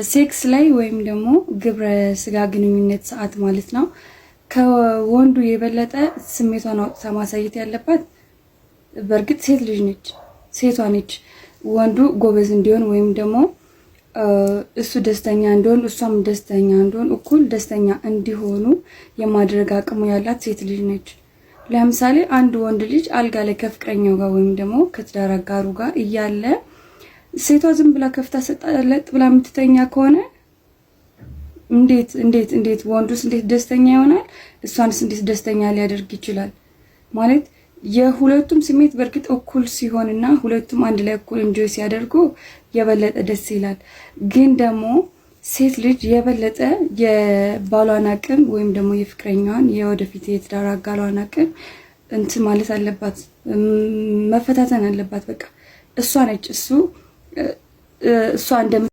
ሴክስ ላይ ወይም ደግሞ ግብረ ስጋ ግንኙነት ሰዓት ማለት ነው ከወንዱ የበለጠ ስሜቷን አውጥታ ማሳየት ያለባት በእርግጥ ሴት ልጅ ነች፣ ሴቷ ነች። ወንዱ ጎበዝ እንዲሆን ወይም ደግሞ እሱ ደስተኛ እንዲሆን እሷም ደስተኛ እንዲሆን እኩል ደስተኛ እንዲሆኑ የማድረግ አቅሙ ያላት ሴት ልጅ ነች። ለምሳሌ አንድ ወንድ ልጅ አልጋ ላይ ከፍቅረኛው ጋር ወይም ደግሞ ከትዳር አጋሩ ጋር እያለ ሴቷ ዝም ብላ ከፍታ ሰጣለጥ ብላ የምትተኛ ከሆነ እንዴት ወንዱስ እንዴት ደስተኛ ይሆናል? እሷንስ እንዴት ደስተኛ ሊያደርግ ይችላል? ማለት የሁለቱም ስሜት በእርግጥ እኩል ሲሆንና ሁለቱም አንድ ላይ እኩል እንጆይ ሲያደርጉ የበለጠ ደስ ይላል። ግን ደግሞ ሴት ልጅ የበለጠ የባሏን አቅም ወይም ደግሞ የፍቅረኛዋን የወደፊት የትዳር አጋሯን አቅም እንትን ማለት አለባት፣ መፈታተን አለባት። በቃ እሷ ነች እሷ